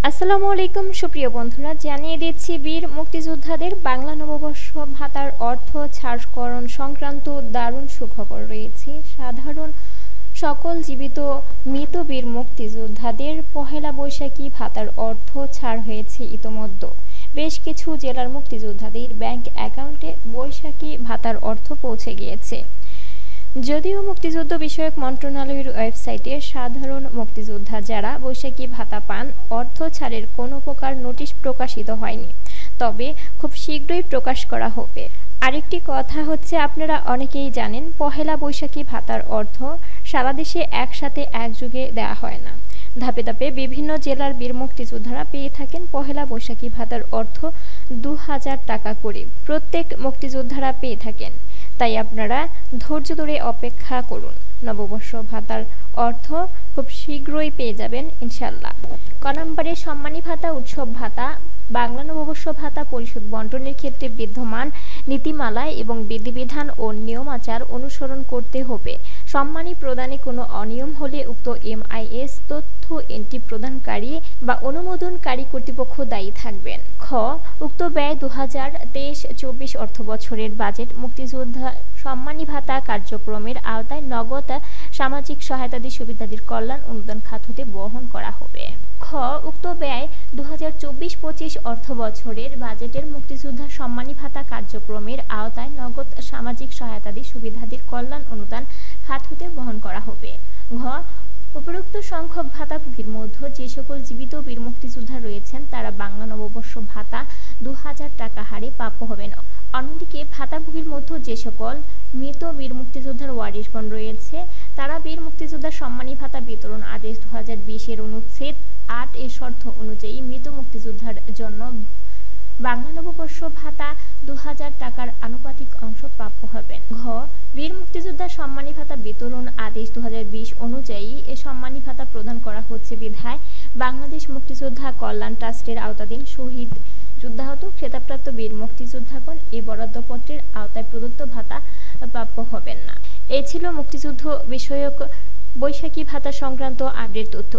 আসসালামু আলাইকুম সুপ্রিয় বন্ধুরা, জানিয়ে দিচ্ছি বীর মুক্তিযোদ্ধাদের বাংলা নববর্ষ ভাতার অর্থ ছাড়করণ সংক্রান্ত দারুণ সুখবর রয়েছে। সাধারণ সকল জীবিত মৃত বীর মুক্তিযোদ্ধাদের পহেলা বৈশাখী ভাতার অর্থ ছাড় হয়েছে। ইতোমধ্যে বেশ কিছু জেলার মুক্তিযোদ্ধাদের ব্যাংক অ্যাকাউন্টে বৈশাখী ভাতার অর্থ পৌঁছে গিয়েছে। যদিও মুক্তিযুদ্ধ বিষয়ক মন্ত্রণালয়ের ওয়েবসাইটে সাধারণ মুক্তিযোদ্ধা যারা বৈশাখী ভাতা পান অর্থ ছাড়ের কোনো প্রকার নোটিশ প্রকাশিত হয়নি, তবে খুব শীঘ্রই প্রকাশ করা হবে। আরেকটি কথা হচ্ছে, আপনারা অনেকেই জানেন পহেলা বৈশাখী ভাতার অর্থ সারা দেশে একসাথে একযোগে দেওয়া হয় না। ধাপে ধাপে বিভিন্ন জেলার বীর মুক্তিযোদ্ধারা পেয়ে থাকেন পহেলা বৈশাখী ভাতার অর্থ 2000 টাকা করে প্রত্যেক মুক্তিযোদ্ধারা পেয়ে থাকেন। তাই আপনারা ধৈর্য ধরে অপেক্ষা করুন, নববর্ষ ভাতার অর্থ খুব শীঘ্রই পেয়ে যাবেন ইনশাল্লাহ। ক নম্বরে সম্মানী ভাতা, উৎসব ভাতা, বাংলা নববর্ষ ভাতা পরিশোধ বন্টনের ক্ষেত্রে বিদ্যমান নীতিমালা এবং বিধিবিধান ও নিয়মাচার অনুসরণ করতে হবে। সম্মানী প্রদানে কোনো অনিয়ম হলে উক্ত MIS তথ্য এন্ট্রি প্রদানকারী বা অনুমোদনকারী কর্তৃপক্ষ দায়ী থাকবেন। খ, উক্ত ব্যয় 2023-24 অর্থবছরের বাজেট মুক্তিযোদ্ধা সম্মানী ভাতা কার্যক্রমের আওতায় নগদ সামাজিক সহায়তাদি সুবিধাদির কল্যাণ অনুদান খাত হতে বহন করা হবে। খ, উক্ত ব্যয় 2024-25 অর্থবছরের বাজেটের মুক্তিযোদ্ধা সম্মানী ভাতা কার্যক্রমের আওতায় নগদ সামাজিক সহায়তাদি সুবিধাদির কল্যাণ অনুদান খাত হতে বহন করা হবে। ঘ, উপরোক্ত সংখ্যক ভাতাভোগীর মধ্যে যে সকল জীবিত বীর মুক্তিযোদ্ধা রয়েছেন তারা বাংলা নববর্ষ ভাতা 2000 টাকা হারে প্রাপ্য হবেন। অন্যদিকে ভাতাভোগীর মধ্যে যে সকল মৃত বীর মুক্তিযোদ্ধার ওয়ারিশগণ রয়েছে তারা বীর মুক্তিযোদ্ধা সম্মানী ভাতা বিতরণ আদেশ 2020-এর অনুচ্ছেদ 8 এর শর্ত অনুযায়ী মৃত মুক্তিযোদ্ধার জন্য বাংলা নববর্ষ ভাতা 2000 টাকার আনুপাতিক অংশ প্রাপ্য হবেন। ঘ, বীর মুক্তিযোদ্ধা সম্মানী ভাতা বিতরণ আদেশ 2020 অনুযায়ী এ সম্মানী ভাতা প্রদান করা হচ্ছে বিধায় বাংলাদেশ মুক্তিযোদ্ধা কল্যাণ ট্রাস্টের আওতাধীন শহীদ যুদ্ধাহত খেতাবপ্রাপ্ত বীর মুক্তিযোদ্ধাগণ এই বরাদ্দপত্রের আওতায় প্রদত্ত ভাতা প্রাপ্য হবেন না। এই ছিল মুক্তিযুদ্ধ বিষয়ক বৈশাখী ভাতা সংক্রান্ত আপডেট তথ্য।